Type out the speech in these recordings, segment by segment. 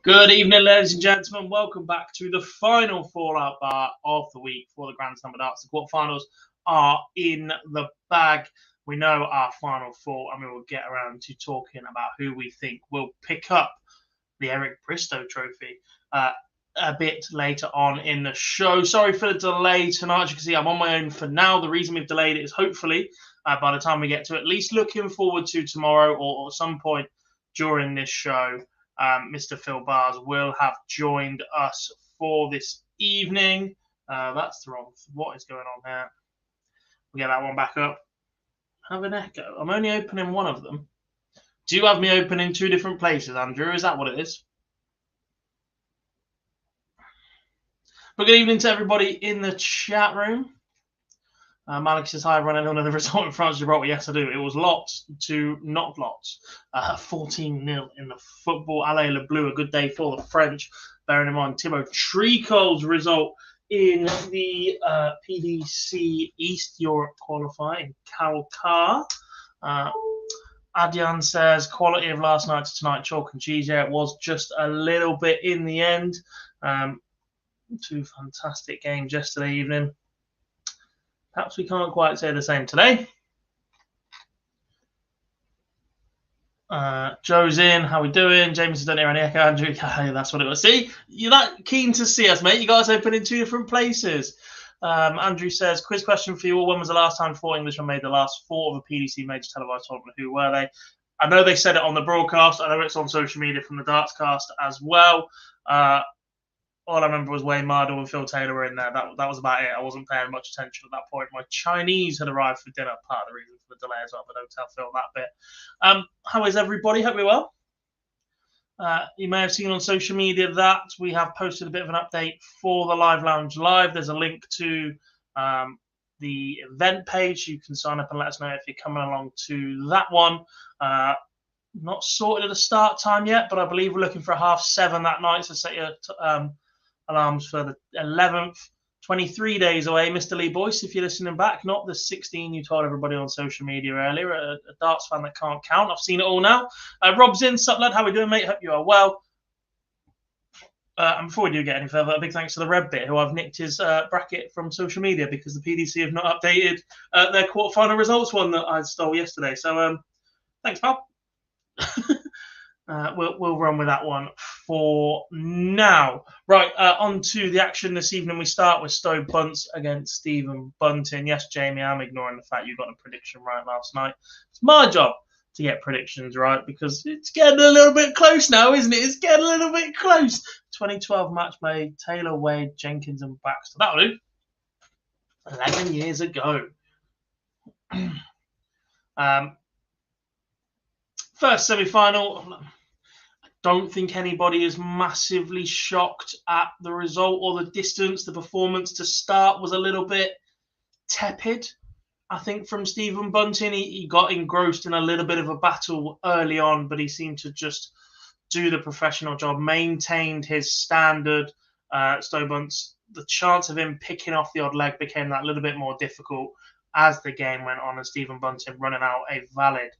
Good evening, ladies and gentlemen. Welcome back to the final fallout bar of the week for the Grand Slam of Darts. The quarterfinals are in the bag. We know our final four, and we will get around to talking about who we think will pick up the Eric Bristow Trophy a bit later on in the show. Sorry for the delay tonight. As you can see, I'm on my own for now. The reason we've delayed it is hopefully by the time we get to at least looking forward to tomorrow or some point during this show, Mr. Phil Bars will have joined us for this evening. That's the wrong. What is going on here? We'll get that one back up. Have an echo. I'm only opening one of them. Do you have me open in two different places, Andrew? Is that what it is? But good evening to everybody in the chat room. Malik says, hi, everyone. Anyone know the result in France, Gibraltar? Yes, I do. It was lots to not lots. 14-0 in the football. Alain Le Bleu, a good day for the French. Bearing in mind, Thibaut Tricol's result in the PDC East Europe qualifying. Calcar. Adyan says, quality of last night to tonight, chalk and cheese. Yeah, it was just a little bit in the end. Two fantastic games yesterday evening. Perhaps we can't quite say the same today. Joe's in. How we doing? James don't hear any echo. Andrew, that's what it was. See, you're that keen to see us, mate. You guys open in two different places. Andrew says, quiz question for you all. When was the last time four Englishmen made the last four of a PDC major televised tournament? Who were they? I know they said it on the broadcast. I know it's on social media from the Dartscast as well. All I remember was Wayne Mardle and Phil Taylor were in there. That was about it. I wasn't paying much attention at that point. My Chinese had arrived for dinner, part of the reason for the delay as well, but don't tell Phil that bit. How is everybody? Hope you're well. You may have seen on social media that we have posted a bit of an update for the Live Lounge Live. There's a link to the event page. You can sign up and let us know if you're coming along to that one. Not sorted at the start time yet, but I believe we're looking for 7:30 that night, so set your alarms for the 11th. 23 days away, Mr. Lee Boyce, if you're listening back, not the 16 you told everybody on social media earlier, a darts fan that can't count. I've seen it all now. Rob's in. Sup, lad? How we doing, mate? Hope you are well. And before we do get any further, a big thanks to the Red Bit, who I've nicked his bracket from social media because the PDC have not updated their quarterfinal results one that I stole yesterday. So thanks, pal. We'll run with that one for now. Right, on to the action this evening. We start with Stowe Bunce against Stephen Bunting. Yes, Jamie, I'm ignoring the fact you got a prediction right last night. It's my job to get predictions right because it's getting a little bit close now, isn't it? It's getting a little bit close. 2012 match made Taylor, Wade, Jenkins and Baxter. That'll do. 11 years ago. First semi-final. Don't think anybody is massively shocked at the result or the distance. The performance to start was a little bit tepid, I think, from Stephen Bunting. He got engrossed in a little bit of a battle early on, but he seemed to just do the professional job, maintained his standard. Stowe Bunce, the chance of him picking off the odd leg became that little bit more difficult as the game went on, and Stephen Bunting running out a valid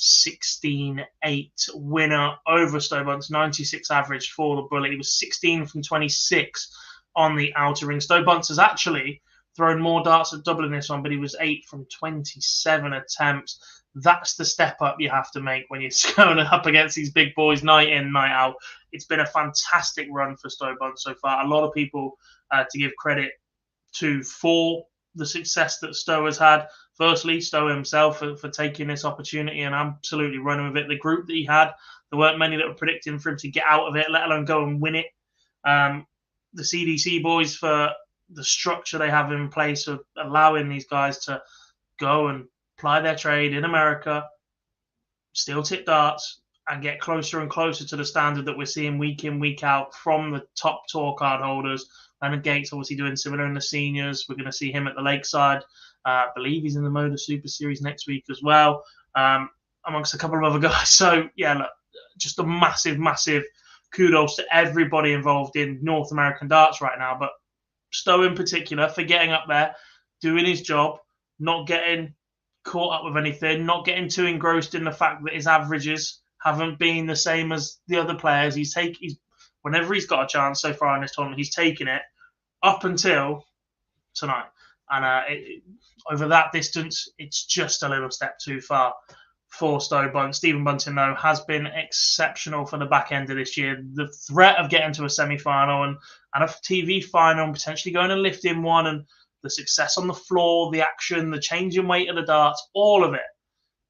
16-8 winner over Stowe Bunce, 96 average for the bullet. He was 16 from 26 on the outer ring. Stowe Bunce has actually thrown more darts at double in this one, but he was 8 from 27 attempts. That's the step up you have to make when you're going up against these big boys night in, night out. It's been a fantastic run for Stowe Bunce so far. A lot of people to give credit to for the success that Stowe has had. Firstly, Stowe himself for taking this opportunity and absolutely running with it. The group that he had, there weren't many that were predicting for him to get out of it, let alone go and win it. The CDC boys for the structure they have in place of allowing these guys to go and ply their trade in America, steel tip darts, and get closer and closer to the standard that we're seeing week in, week out from the top tour card holders. And Gates obviously doing similar in the seniors. We're going to see him at the Lakeside. I believe he's in the Moda Super Series next week as well, amongst a couple of other guys. So, yeah, look, just a massive, massive kudos to everybody involved in North American darts right now. But Stowe in particular for getting up there, doing his job, not getting caught up with anything, not getting too engrossed in the fact that his averages haven't been the same as the other players. He's Whenever he's got a chance so far in this tournament, he's taken it up until tonight. And over that distance, it's just a little step too far for Stowe Bunt. Stephen Bunting, though, has been exceptional for the back end of this year. The threat of getting to a semi-final and a TV final and potentially going and lifting one, and the success on the floor, the action, the change in weight of the darts, all of it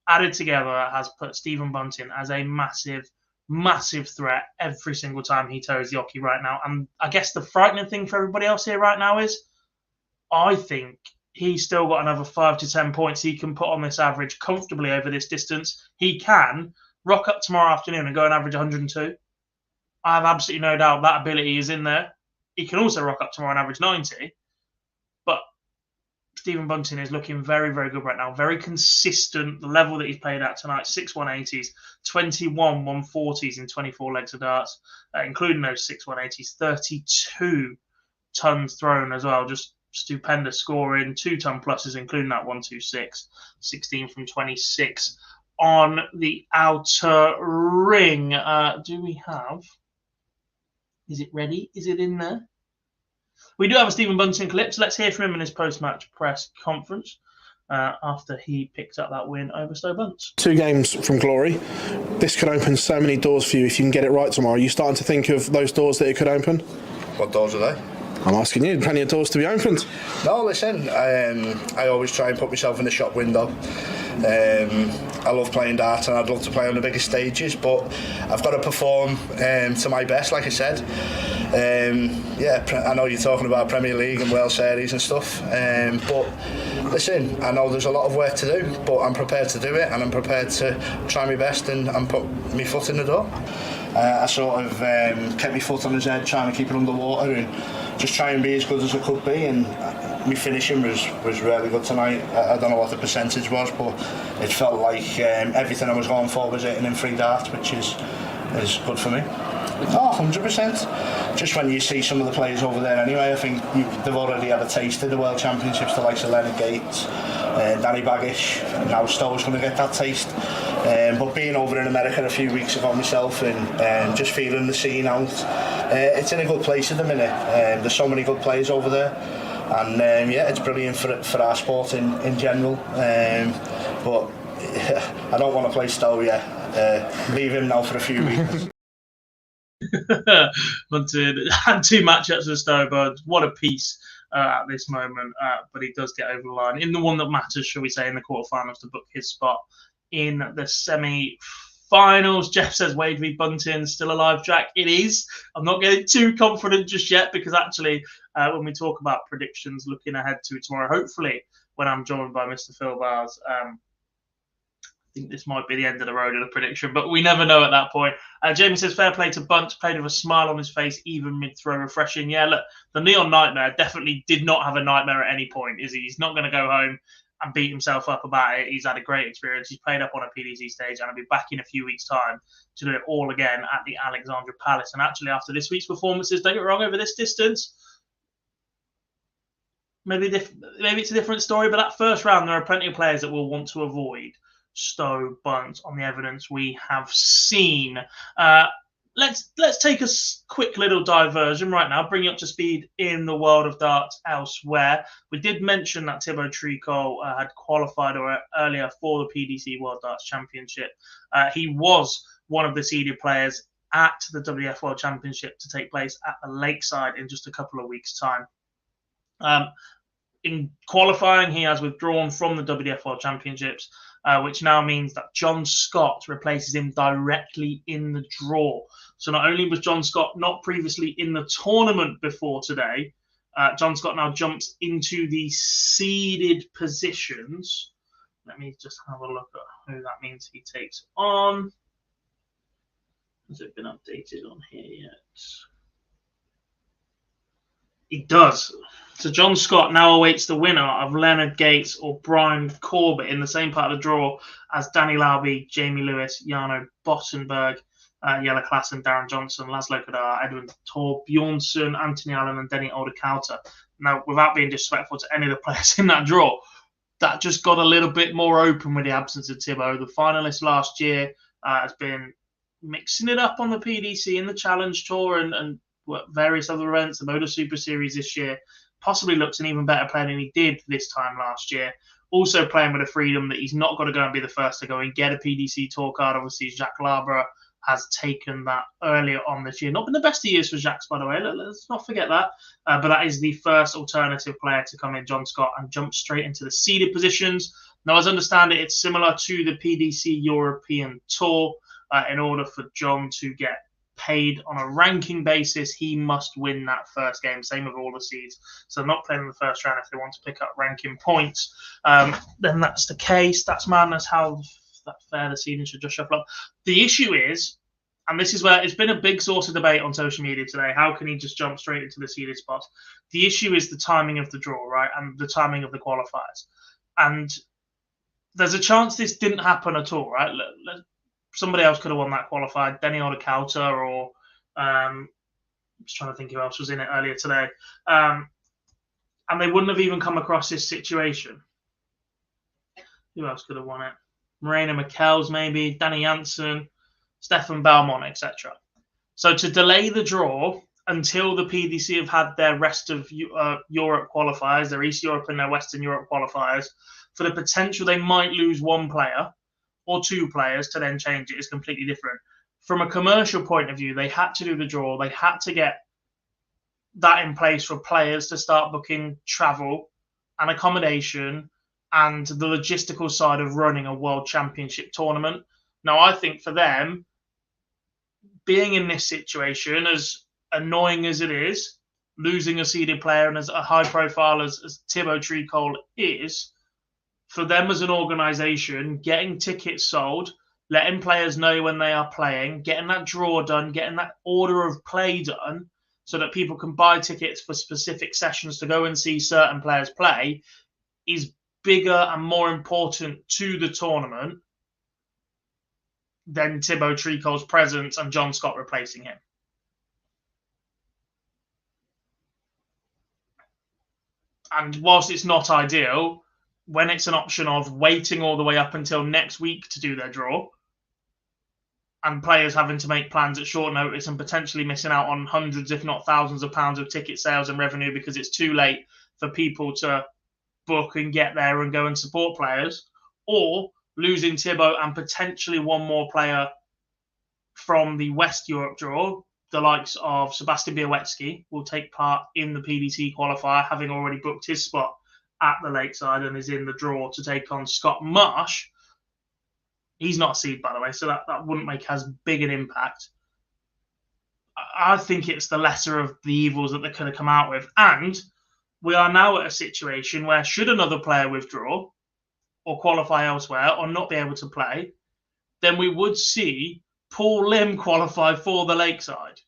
added together has put Stephen Bunting as a massive threat every single time he toes the hockey right now. And I guess the frightening thing for everybody else here right now is I think he's still got another 5 to 10 points he can put on this average comfortably over this distance. He can rock up tomorrow afternoon and go and average 102. I have absolutely no doubt that ability is in there. He can also rock up tomorrow and average 90. But Stephen Bunting is looking very, very good right now. Very consistent. The level that he's played at tonight, 6 180s, 21 140s in 24 legs of darts, including those 6 180s, 32 tons thrown as well. Just stupendous scoring, 2-ton pluses, including that 126, 16 from 26 on the outer ring. Do we have? Is it ready? Is it in there? We do have a Stephen Bunting clip, so let's hear from him in his post-match press conference after he picked up that win over Stowe Bunt. 2 games from glory. This could open so many doors for you if you can get it right tomorrow. Are you starting to think of those doors that it could open? What doors are they? I'm asking you. Plenty of doors to be opened. No, listen, I always try and put myself in the shop window. I love playing darts and I'd love to play on the biggest stages, but I've got to perform to my best, like I said. I know you're talking about Premier League and World Series and stuff, but listen, I know there's a lot of work to do, but I'm prepared to do it, and I'm prepared to try my best and put my foot in the door. I sort of kept my foot on his head, trying to keep it underwater and just try and be as good as I could be, and my finishing was really good tonight. I don't know what the percentage was, but it felt like everything I was going for was hitting in 3 darts, which is good for me. Oh, 100%. Just when you see some of the players over there anyway, I think they've already had a taste of the World Championships, the likes of Leonard Gates, Danny Baggish, now Stowe's going to get that taste. But being over in America a few weeks ago myself and just feeling the scene out, it's in a good place at the minute. There's so many good players over there, and it's brilliant for our sport in general. But I don't want to play Stowe yet. Leave him now for a few weeks. Bunting had 2 matchups with Stowe Bunt. What a piece at this moment, but he does get over the line in the one that matters, shall we say, in the quarterfinals to book his spot in the semi-finals. Jeff says Wade v Bunting still alive, Jack. It is. I'm not getting too confident just yet, because actually when we talk about predictions looking ahead to tomorrow, hopefully when I'm joined by Mr. Phil Bars, I think this might be the end of the road of the prediction, but we never know at that point. Jamie says, fair play to Bunt, played with a smile on his face, even mid-throw, refreshing. Yeah, look, the Neon Nightmare definitely did not have a nightmare at any point, is he? He's not going to go home and beat himself up about it. He's had a great experience. He's played up on a PDC stage, and I'll be back in a few weeks' time to do it all again at the Alexandra Palace. And actually, after this week's performances, don't get me wrong, over this distance, maybe it's a different story, but that first round, there are plenty of players that will want to avoid Stowe Bunt on the evidence we have seen. Let's take a quick little diversion right now, bring you up to speed in the world of darts elsewhere. We did mention that Thibaut Tricot had qualified earlier for the PDC World Darts Championship. He was one of the seeded players at the WF World Championship to take place at the Lakeside in just a couple of weeks' time. In qualifying, he has withdrawn from the WF World Championships, which now means that John Scott replaces him directly in the draw. So not only was John Scott not previously in the tournament before today, John Scott now jumps into the seeded positions. Let me just have a look at who that means he takes on. Has it been updated on here yet? It does. So John Scott now awaits the winner of Leonard Gates or Brian Corbett in the same part of the draw as Danny Lauby, Jamie Lewis, Jarno Bottenberg, Jelle Klassen, Darren Johnson, Laszlo Kadar, Edwin Tor Bjornsson, Anthony Allen, and Denny Oldekauter. Now, without being disrespectful to any of the players in that draw, that just got a little bit more open with the absence of Thibaut. The finalist last year has been mixing it up on the PDC and the Challenge Tour and various other events, the Motor Super Series this year, possibly looks an even better player than he did this time last year. Also playing with the freedom that he's not got to go and be the first to go and get a PDC Tour card. Obviously, Jacques Labra has taken that earlier on this year. Not been the best of years for Jacques, by the way. Let's not forget that. But that is the first alternative player to come in, John Scott, and jump straight into the seeded positions. Now, as I understand it, it's similar to the PDC European Tour. In order for John to get paid on a ranking basis, he must win that first game. Same with all the seeds. So not playing in the first round if they want to pick up ranking points. Then that's the case. That's madness. How that fair the seeding should just shuffle up. The issue is, and this is where it's been a big source of debate on social media today, how can he just jump straight into the seeded spots? The issue is the timing of the draw, right? And the timing of the qualifiers. And there's a chance this didn't happen at all, right? Somebody else could have won that qualified, Denny Odekauta, or I'm just trying to think who else was in it earlier today. And they wouldn't have even come across this situation. Who else could have won it? Morena Michels, maybe, Danny Janssen, Stefan Belmont, etc. So to delay the draw until the PDC have had their rest of Europe qualifiers, their East Europe and their Western Europe qualifiers, for the potential they might lose one player or two players to then change it is completely different. From a commercial point of view, they had to do the draw. They had to get that in place for players to start booking travel and accommodation and the logistical side of running a World Championship tournament. Now, I think for them, being in this situation, as annoying as it is, losing a seeded player and as a high profile as Thibaut Tricol is, for them as an organisation, getting tickets sold, letting players know when they are playing, getting that draw done, getting that order of play done so that people can buy tickets for specific sessions to go and see certain players play is bigger and more important to the tournament than Thibaut Tricol's presence and John Scott replacing him. And whilst it's not ideal, when it's an option of waiting all the way up until next week to do their draw and players having to make plans at short notice and potentially missing out on hundreds, if not thousands of pounds of ticket sales and revenue because it's too late for people to book and get there and go and support players, or losing Thibaut and potentially one more player from the West Europe draw, the likes of Sebastian Białecki will take part in the PDC qualifier, having already booked his spot at the Lakeside and is in the draw to take on Scott Marsh. He's not a seed, by the way, so that wouldn't make as big an impact. I think it's the lesser of the evils that they could have come out with. And we are now at a situation where should another player withdraw or qualify elsewhere or not be able to play, then we would see Paul Lim qualify for the Lakeside.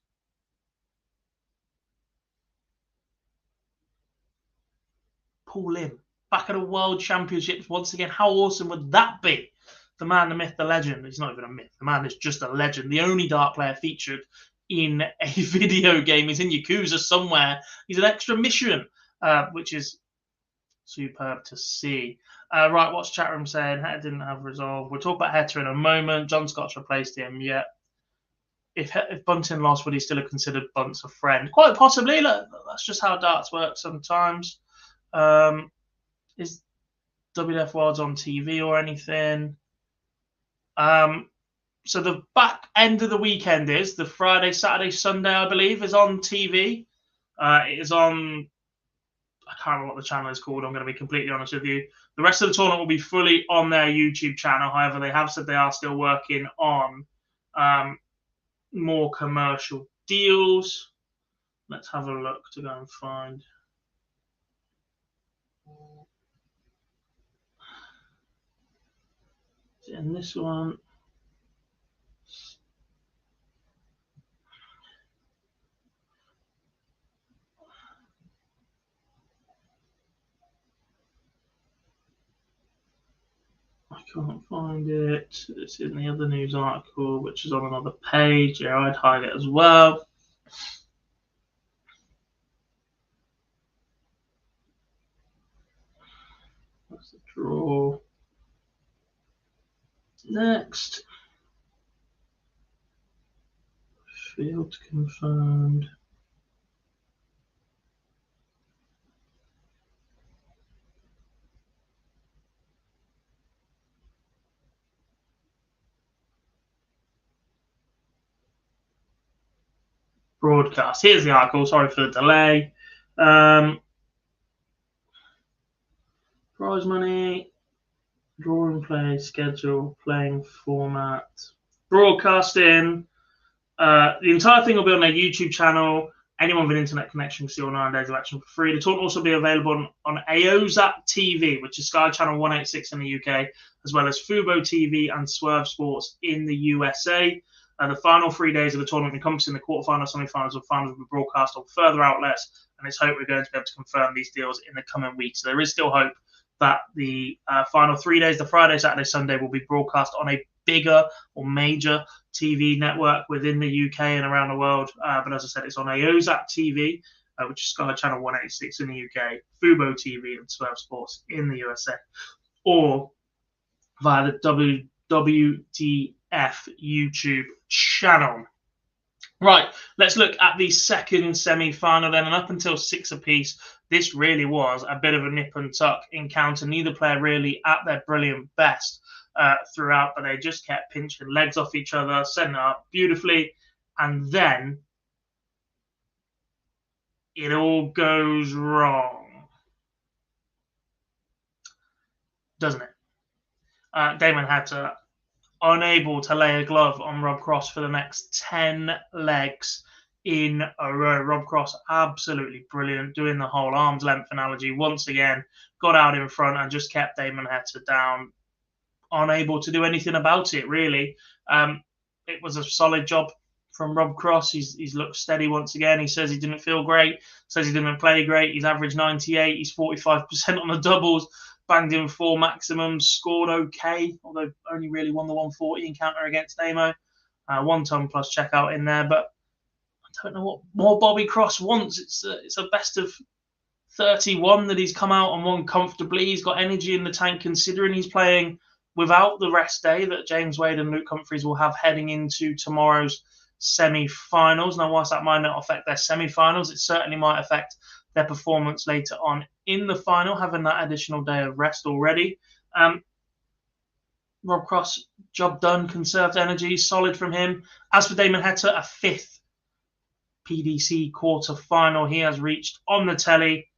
Paul Lim, back at the World Championships once again. How awesome would that be? The man, the myth, the legend. He's not even a myth. The man is just a legend. The only Dart player featured in a video game. He's in Yakuza somewhere. He's an extra mission, which is superb to see. Right, what's chat room saying? Heta didn't have resolve. We'll talk about Heta in a moment. John Scott's replaced him. Yeah. If Bunting lost, would he still have considered Bunce a friend? Quite possibly. Look, that's just how darts work sometimes. Is WF Worlds on TV or anything? So the back end of the weekend is the Friday, Saturday, Sunday, I believe, is on TV. It is on, I can't remember what the channel is called, I'm going to be completely honest with you. The rest of the tournament will be fully on their YouTube channel. However, they have said they are still working on more commercial deals. Let's have a look to go and find. In this one, I can't find it. It's in the other news article, which is on another page. Yeah, I'd hide it as well. That's the draw. Next. Field confirmed. Broadcast. Here's the article. Sorry for the delay. Prize money, draw and play, schedule, playing format, broadcasting. The entire thing will be on their YouTube channel. Anyone with an internet connection can see all 9 days of action for free. The tournament will also be available on AOZAP TV, which is Sky Channel 186 in the UK, as well as Fubo TV and Swerve Sports in the USA. The final 3 days of the tournament, encompassing the quarterfinals, semi-finals, and finals, will be broadcast on further outlets, and it's hoped we're going to be able to confirm these deals in the coming weeks. So there is still hope that the final 3 days, the Friday, Saturday, Sunday, will be broadcast on a bigger or major TV network within the UK and around the world. But as I said, it's on AOZAP TV, which is Sky Channel 186 in the UK, Fubo TV and Swerve Sports in the USA, or via the WTF YouTube channel. Right, let's look at the second semi-final then, and up until 6 apiece, this really was a bit of a nip and tuck encounter. Neither player really at their brilliant best throughout, but they just kept pinching legs off each other, setting it up beautifully, and then it all goes wrong, doesn't it? Damon Hatter unable to lay a glove on Rob Cross for the next 10 legs in a row. Rob Cross absolutely brilliant, doing the whole arm's length analogy once again, got out in front and just kept Damon Hatter down, unable to do anything about it, really. It was a solid job from Rob Cross. He's looked steady once again. He says he didn't feel great, says he didn't play great. He's averaged 98, he's 45% on the doubles, banged in 4 maximums, scored okay, although only really won the 140 encounter against Damo. 1 ton plus checkout in there, but I don't know what more Bobby Cross wants. It's a best of 31 that he's come out and won comfortably. He's got energy in the tank, considering he's playing without the rest day that James Wade and Luke Humphries will have heading into tomorrow's semi-finals. Now, whilst that might not affect their semi-finals, it certainly might affect their performance later on in the final, having that additional day of rest already. Rob Cross, job done, conserved energy, solid from him. As for Damon Hatter, a 5th PDC quarter-final he has reached on the telly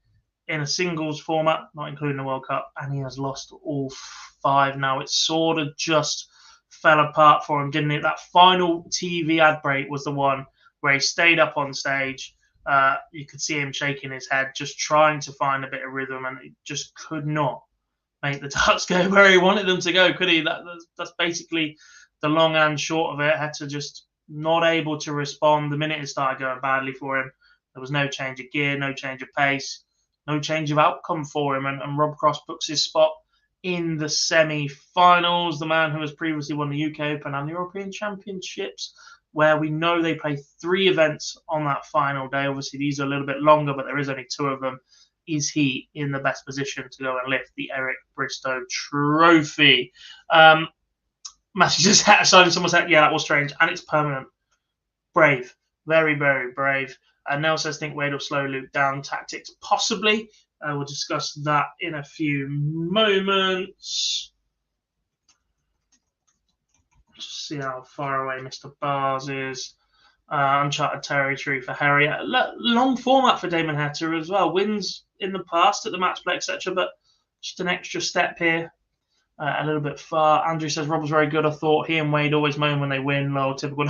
in a singles format, not including the World Cup, and he has lost all 5 now. It sort of just fell apart for him, didn't it? That final TV ad break was the one where he stayed up on stage. You could see him shaking his head, just trying to find a bit of rhythm, and he just could not make the darts go where he wanted them to go, could he? That's basically the long and short of it. Had to just not able to respond the minute it started going badly for him. There was no change of gear, no change of pace, no change of outcome for him, and Rob Cross books his spot in the semi-finals. The man who has previously won the UK Open and the European Championships, where we know they play 3 events on that final day. Obviously, these are a little bit longer, but there is only 2 of them. Is he in the best position to go and lift the Eric Bristow Trophy? Matthew just had someone said, yeah, that was strange, and it's permanent. Brave. Very, very brave. Nell says, think Wade will slow Luke down. Tactics, possibly. We'll discuss that in a few moments. Just see how far away Mr. Bars is. Uncharted territory for Harry. Long format for Damon Hatter as well. Wins in the past at the match play, etc. But just an extra step here. A little bit far. Andrew says Rob was very good. I thought he and Wade always moan when they win. Low, typical.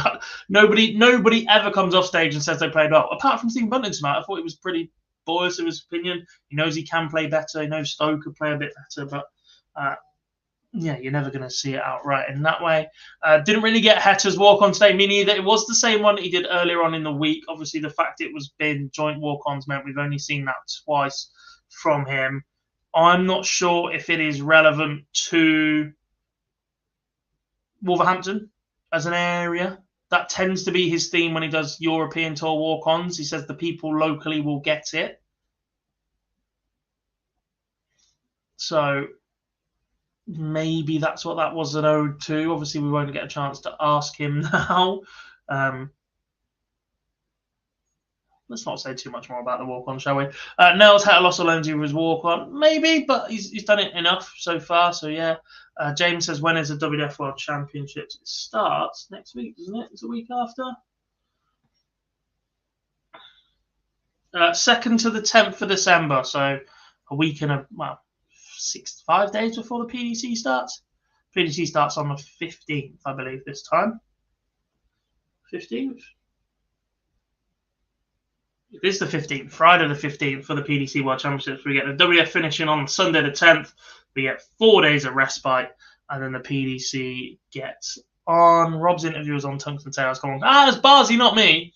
Nobody ever comes off stage and says they played well. Apart from Stephen Bunting tonight, I thought he was pretty biased in his opinion. He knows he can play better. He knows Stowe could play a bit better, but yeah, you're never going to see it outright in that way. Didn't really get Hetter's walk-on today, me neither. It was the same one that he did earlier on in the week. Obviously, the fact it was been joint walk-ons meant we've only seen that twice from him. I'm not sure if it is relevant to Wolverhampton as an area. That tends to be his theme when he does European Tour walk-ons. He says the people locally will get it. So maybe that's what that was an ode to. Obviously, we won't get a chance to ask him now. let's not say too much more about the walk-on, shall we? Nels had a loss alone with his walk-on. Maybe, but he's done it enough so far. So, yeah. James says, when is the WWF World Championships? It starts next week, doesn't it? It's a week after. 2nd to the 10th of December. So, a week and 5 days before the PDC starts. PDC starts on the 15th, I believe, this time. 15th? It is the 15th, Friday the 15th for the PDC World Championships. We get the WF finishing on Sunday the 10th. We get 4 days of respite, and then the PDC gets on. Rob's interview was on Tungsten Tails. It's Barzy, not me.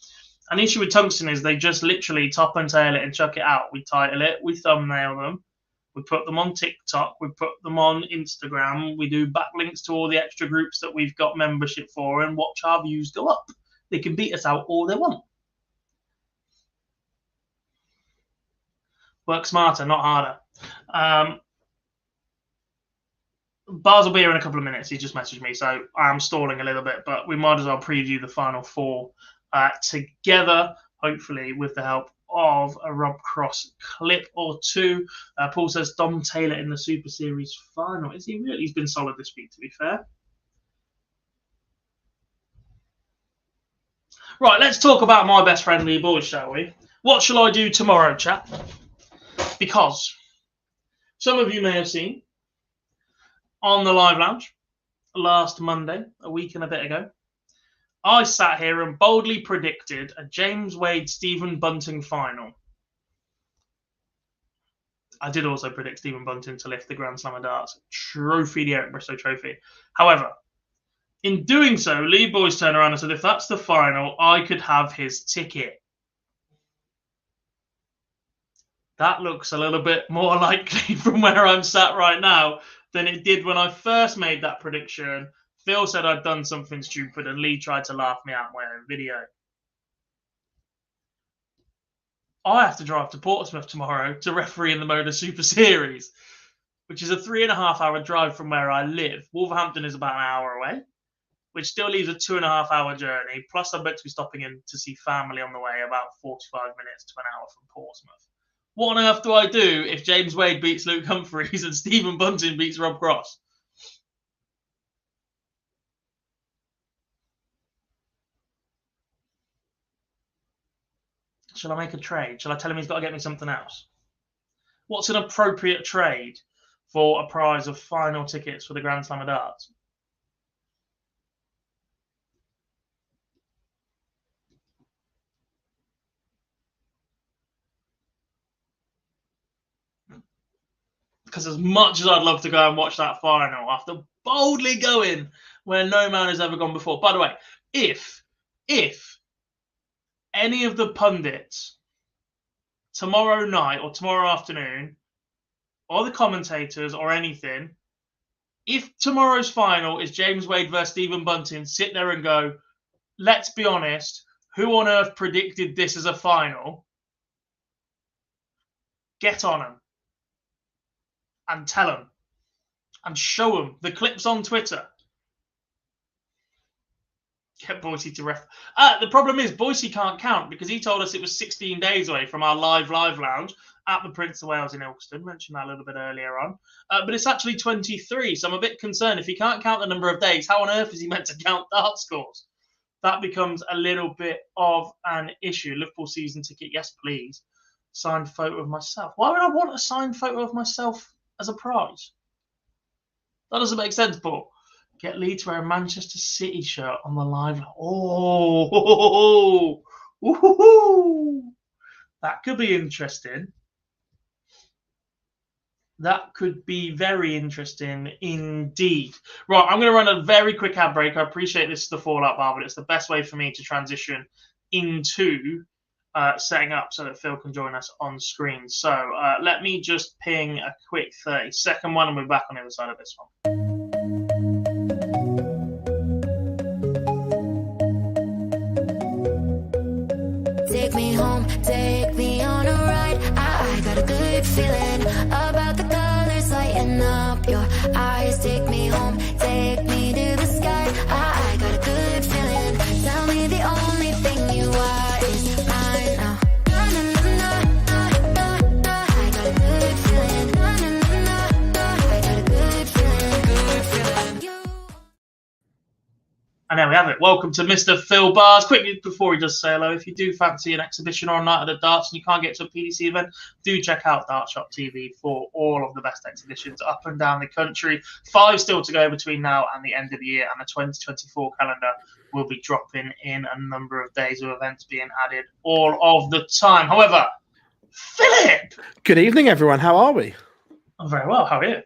An issue with Tungsten is they just literally top and tail it and chuck it out. We title it, we thumbnail them, we put them on TikTok, we put them on Instagram, we do backlinks to all the extra groups that we've got membership for, and watch our views go up. They can beat us out all they want. Work smarter, not harder. Bars will be here in a couple of minutes. He just messaged me, so I'm stalling a little bit, but we might as well preview the final 4 together, hopefully with the help of a Rob Cross clip or 2. Paul says Dom Taylor in the Super Series final. Is he really? He's been solid this week, to be fair. Right, let's talk about my best friend Lee Boys, shall we? What shall I do tomorrow, chat? Because some of you may have seen on the Live Lounge last Monday, a week and a bit ago, I sat here and boldly predicted a James Wade-Stephen Bunting final. I did also predict Stephen Bunting to lift the Grand Slam of Darts trophy, the Eric Bristow Trophy. However, in doing so, Lee Boys turned around and said, if that's the final, I could have his ticket. That looks a little bit more likely from where I'm sat right now than it did when I first made that prediction. Phil said I'd done something stupid and Lee tried to laugh me out in my own video. I have to drive to Portsmouth tomorrow to referee in the Motor Super Series, which is a 3.5-hour drive from where I live. Wolverhampton is about an hour away, which still leaves a 2.5-hour journey. Plus, I'm meant to be stopping in to see family on the way, about 45 minutes to an hour from Portsmouth. What on earth do I do if James Wade beats Luke Humphreys and Stephen Bunting beats Rob Cross? Shall I make a trade? Shall I tell him he's got to get me something else? What's an appropriate trade for a prize of final tickets for the Grand Slam of Darts? Because as much as I'd love to go and watch that final, after boldly going where no man has ever gone before. By the way, if any of the pundits tomorrow night or tomorrow afternoon, or the commentators or anything, if tomorrow's final is James Wade versus Stephen Bunting, sit there and go, let's be honest, who on earth predicted this as a final? Get on them. And tell them and show them the clips on Twitter. Get Boise to ref. The problem is Boise can't count because he told us it was 16 days away from our live lounge at the Prince of Wales in Ilkeston. Mentioned that a little bit earlier on. But it's actually 23, so I'm a bit concerned. If he can't count the number of days, how on earth is he meant to count dart scores? That becomes a little bit of an issue. Liverpool season ticket, yes, please. Signed photo of myself. Why would I want a signed photo of myself as a prize? That doesn't make sense, Paul. Get Lee to wear a Manchester City shirt on the live. Oh, that could be interesting. That could be very interesting indeed. Right, I'm going to run a very quick ad break. I appreciate this is the Fallout bar, but it's the best way for me to transition into setting up so that Phil can join us on screen. So let me just ping a quick 30-second one and we're back on the other side of this one. Take me home, take me on a ride. I got a good feeling about the colors lighting up your eyes. Take me home, take me to the sky. I got a good feeling. Tell me the only thing you are is mine now. There we have it. Welcome to Mr. Phil Bars. Quickly, before he does say hello, if you do fancy an exhibition or a night at the darts and you can't get to a PDC event, do check out Dart Shop TV for all of the best exhibitions up and down the country. 5 still to go between now and the end of the year, and the 2024 calendar will be dropping in a number of days of events being added all of the time. However, Philip! Good evening, everyone. How are we? I'm very well. How are you?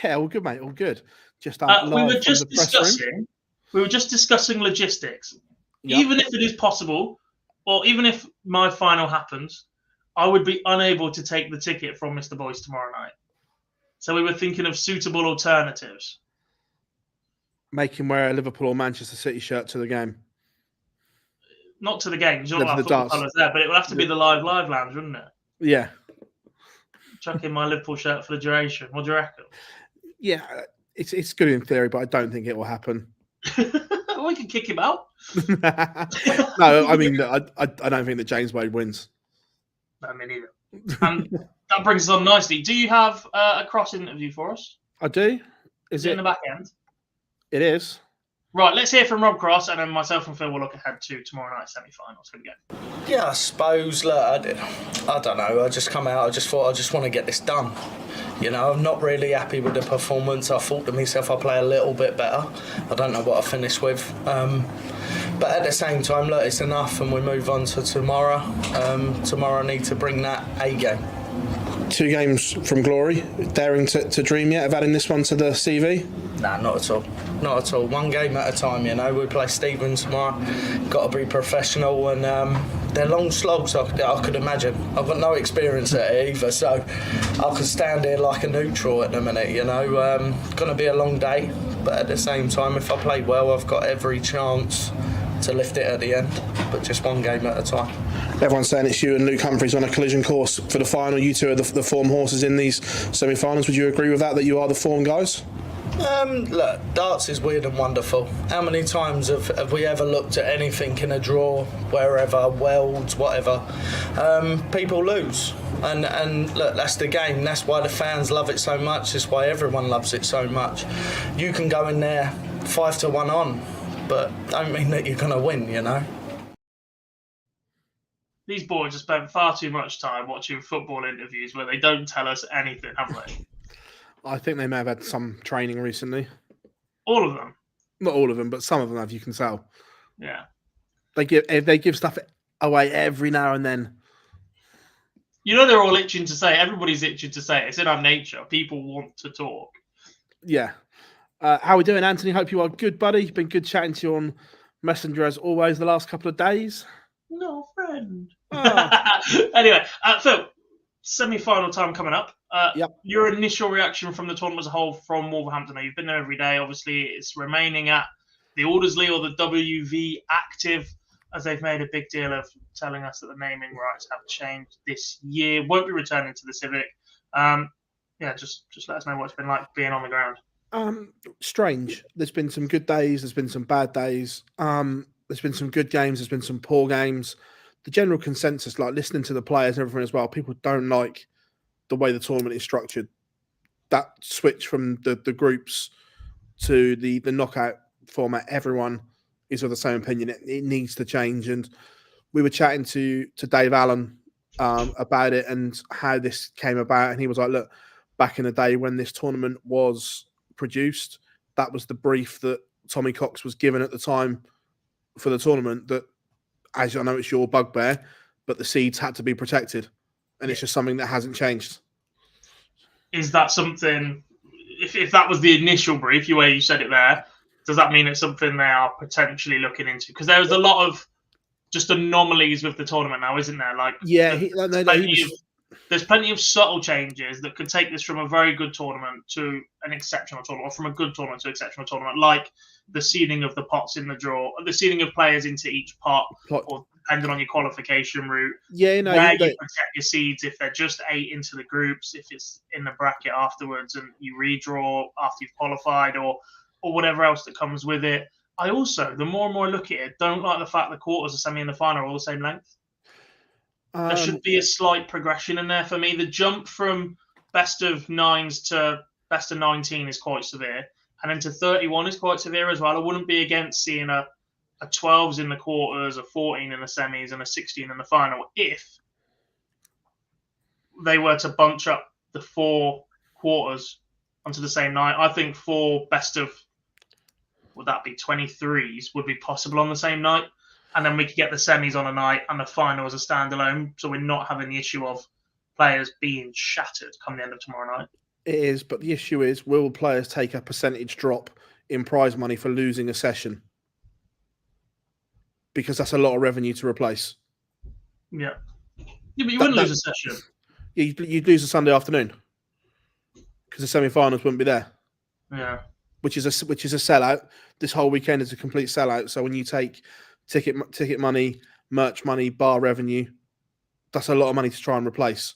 Yeah, all good, mate. All good. Just we were just discussing logistics. Yep. Even if it is possible, or even if my final happens, I would be unable to take the ticket from Mr. Boyce tomorrow night. So we were thinking of suitable alternatives. Make him wear a Liverpool or Manchester City shirt to the game. Not to the game, because you don't have football colours there, but it would have to be the live lounge, wouldn't it? Yeah. Chuck in my Liverpool shirt for the duration. What do you reckon? Yeah, it's good in theory, but I don't think it will happen. We can kick him out. No, I mean, I don't think that James Wade wins. No, me neither. And that brings us on nicely. Do you have a cross interview for us? I do. Is it in the back end? It is. Right, let's hear from Rob Cross, and then myself and Phil will look ahead to tomorrow night's semi-finals. Here we go. Yeah, I suppose. Look, I don't know. I just come out. I just thought I just want to get this done. You know, I'm not really happy with the performance. I thought to myself I'll play a little bit better. I don't know what I finished with. But at the same time, look, it's enough, and we move on to tomorrow. Tomorrow I need to bring that A game. 2 games from glory. Daring to dream yet of adding this one to the CV? Nah, not at all. Not at all. 1 game at a time, you know. We play Stephen tomorrow. Got to be professional, and they're long slogs, I could imagine. I've got no experience at it either, so I could stand here like a neutral at the minute, you know. Going to be a long day, but at the same time, if I play well, I've got every chance to lift it at the end, but just 1 game at a time. Everyone's saying it's you and Luke Humphries on a collision course for the final. You two are the form horses in these semi-finals. Would you agree with that you are the form guys? Look, darts is weird and wonderful. How many times have we ever looked at anything in a draw, wherever, Worlds, whatever? People lose. And look, that's the game. That's why the fans love it so much. That's why everyone loves it so much. You can go in there 5-1 on, but don't mean that you're going to win, you know? These boys have spent far too much time watching football interviews where they don't tell us anything, have they? I think they may have had some training recently. All of them? Not all of them, but some of them have, you can tell. Yeah. They give stuff away every now and then. You know they're all itching to say it. Everybody's itching to say it. It's in our nature. People want to talk. Yeah. How are we doing, Anthony? Hope you are good, buddy. Been good chatting to you on Messenger as always the last couple of days. No friend. Oh. Anyway, Phil, semi-final time coming up. Yep. Your initial reaction from the tournament as a whole from Wolverhampton. Now, you've been there every day. Obviously, it's remaining at the Aldersley or the WV Active, as they've made a big deal of telling us that the naming rights have changed this year. Won't be returning to the Civic. Just let us know what it's been like being on the ground. Strange. There's been some good days. There's been some bad days. There's been some good games. There's been some poor games. The general consensus, like listening to the players and everything as well, people don't like the way the tournament is structured. That switch from the groups to the knockout format, everyone is of the same opinion. It needs to change. And we were chatting to Dave Allen about it and how this came about. And he was like, look, back in the day when this tournament was produced, that was the brief that Tommy Cox was given at the time for the tournament, that, as I know it's your bugbear, but the seeds had to be protected. And it's just something that hasn't changed. Is that something, if that was the initial brief, the way you said it there, does that mean it's something they are potentially looking into? Because there's a lot of just anomalies with the tournament now, isn't there? Like, yeah, there's plenty of subtle changes that could take this from a very good tournament to an exceptional tournament, or from a good tournament to an exceptional tournament, like the seeding of the pots in the draw, the seeding of players into each pot, or depending on your qualification route. Yeah, no, where you protect your seeds, if they're just 8 into the groups, if it's in the bracket afterwards and you redraw after you've qualified, or whatever else that comes with it. I also, the more and more I look at it, don't like the fact the quarters, the semi and the final are all the same length. There should be a slight progression in there for me. The jump from best of 9s to best of 19 is quite severe. And then to 31 is quite severe as well. I wouldn't be against seeing a a 12s in the quarters, a 14 in the semis, and a 16 in the final. If they were to bunch up the 4 quarters onto the same night, I think 4 best of, would that be 23s, would be possible on the same night. And then we could get the semis on a night and the final as a standalone. So we're not having the issue of players being shattered come the end of tomorrow night. It is, but the issue is, will players take a percentage drop in prize money for losing a session? Because that's a lot of revenue to replace. Yeah. Yeah, but you wouldn't lose a session. You'd lose a Sunday afternoon because the semi-finals wouldn't be there. Yeah. Which is a sellout. This whole weekend is a complete sellout. So when you take ticket money, merch money, bar revenue, that's a lot of money to try and replace.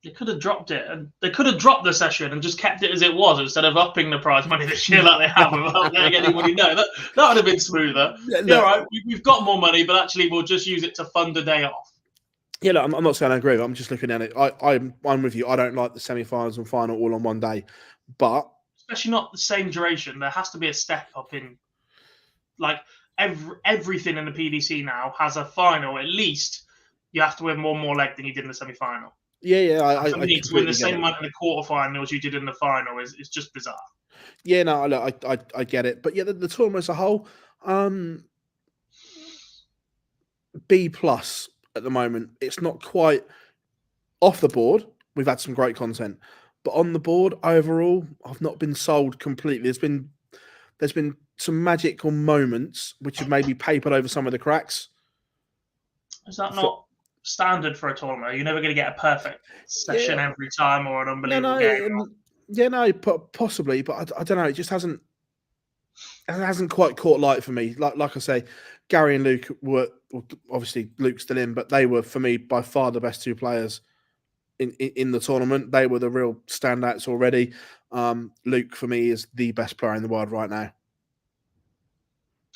They could have dropped it, and they could have dropped the session and just kept it as it was instead of upping the prize money this year like they have without letting anybody know. That would have been smoother. Yeah, right. We've got more money, but actually we'll just use it to fund a day off. Yeah, look, I'm not saying I agree. I'm just looking at it. I'm with you. I don't like the semi-finals and final all on one day, but especially not the same duration. There has to be a step up in, like, everything in the PDC now has a final. At least you have to win one more leg than you did in the semi-final. Yeah. I need to win the same amount in the quarterfinals you did in the final is just bizarre. Yeah, no, look, I get it, but yeah, the tournament as a whole, B+ at the moment. It's not quite off the board. We've had some great content, but on the board overall, I've not been sold completely. There's been some magical moments which have maybe papered over some of the cracks. Is that not standard for a tournament? You're never going to get a perfect session every time or an unbelievable game. Yeah, no, possibly, but I don't know. It just hasn't quite caught light for me. Like I say, Gary and Luke were, obviously Luke's still in, but they were for me by far the best 2 players in the tournament. They were the real standouts already. Luke for me is the best player in the world right now.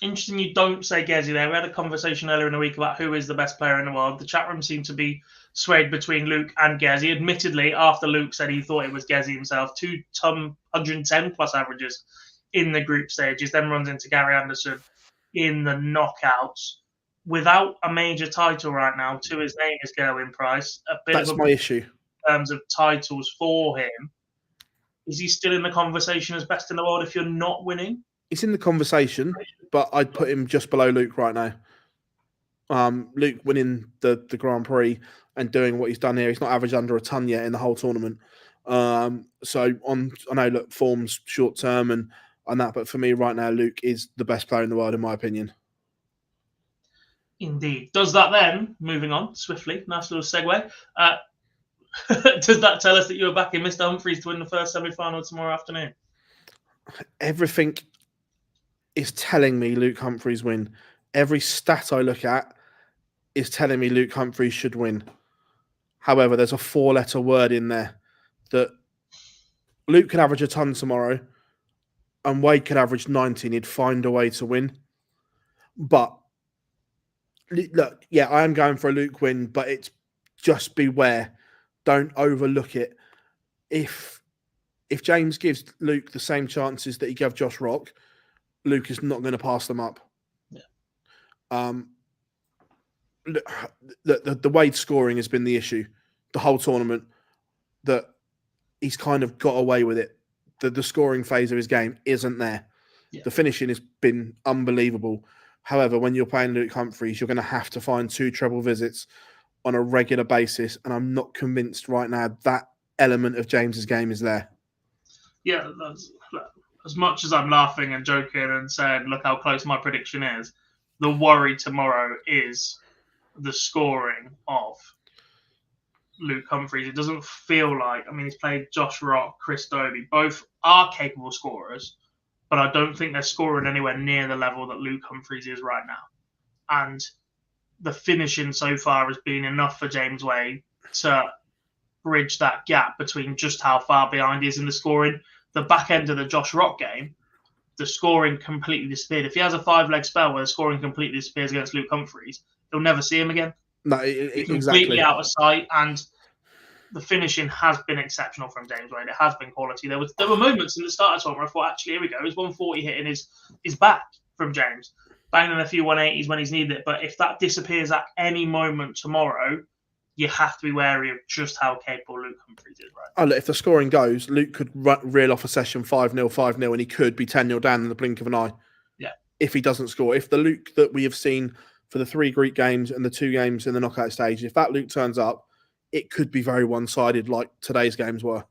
Interesting you don't say Gezi there. We had a conversation earlier in the week about who is the best player in the world. The chat room seemed to be swayed between Luke and Gezi. Admittedly, after Luke said he thought it was Gezi himself, 110 plus averages in the group stages, then runs into Gary Anderson in the knockouts without a major title right now to his name is Gerwyn Price. That's my issue. In terms of titles for him, is he still in the conversation as best in the world if you're not winning? He's in the conversation, but I'd put him just below Luke right now. Luke winning the Grand Prix and doing what he's done here. He's not averaged under a ton yet in the whole tournament. So I know, look, form's short term and that, but for me right now, Luke is the best player in the world, in my opinion. Indeed. Does that then, moving on swiftly, nice little segue, does that tell us that you're backing Mr. Humphries to win the first semi-final tomorrow afternoon? Everything is telling me Luke Humphries win. Every stat I look at is telling me Luke Humphries should win. However, there's a 4-letter word in there that Luke could average a ton tomorrow and Wade could average 90 and he'd find a way to win. But look, yeah, I am going for a Luke win, but it's just beware. Don't overlook it. If James gives Luke the same chances that he gave Josh Rock, Luke is not going to pass them up. Yeah. The Wade scoring has been the issue the whole tournament, that he's kind of got away with it. The scoring phase of his game isn't there. Yeah. The finishing has been unbelievable. However, when you're playing Luke Humphries, you're going to have to find 2 treble visits on a regular basis, and I'm not convinced right now that element of James's game is there. Yeah, as much as I'm laughing and joking and saying, look how close my prediction is, the worry tomorrow is the scoring of Luke Humphries. It doesn't feel like, I mean, he's played Josh Rock, Chris Dobie. Both are capable scorers, but I don't think they're scoring anywhere near the level that Luke Humphries is right now. And the finishing so far has been enough for James Wade to bridge that gap between just how far behind he is in the scoring. The back end of the Josh Rock game, the scoring completely disappeared. If he has a 5-leg spell where the scoring completely disappears against Luke Humphries, he'll never see him again. No, He's exactly. completely out of sight. And the finishing has been exceptional from James Wade. It has been quality. There were moments in the start of the tournament where I thought, actually, here we go. His 140 hitting is back from James. Banging a few 180s when he's needed it. But if that disappears at any moment tomorrow, you have to be wary of just how capable Luke Humphries is, right? Oh, look, if the scoring goes, Luke could reel off a session 5-0, 5-0, and he could be 10-0 down in the blink of an eye. Yeah. If he doesn't score. If the Luke that we have seen for the 3 Greek games and the 2 games in the knockout stage, if that Luke turns up, it could be very one-sided like today's games were.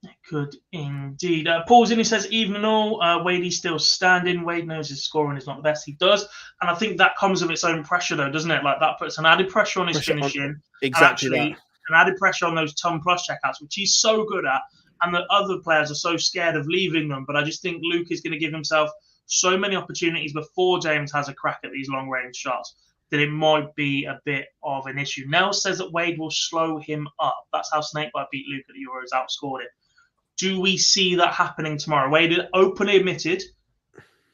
It could indeed. Paul's in, he says, evening all. Wadey's still standing. Wade knows his scoring is not the best. He does. And I think that comes with its own pressure, though, doesn't it? Like, that puts an added pressure on his finishing. Exactly that. An added pressure on those ton-plus checkouts, which he's so good at. And the other players are so scared of leaving them. But I just think Luke is going to give himself so many opportunities before James has a crack at these long-range shots that it might be a bit of an issue. Nell says that Wade will slow him up. That's how Snakebite beat Luke at the Euros, outscored it. Do we see that happening tomorrow? Wade openly admitted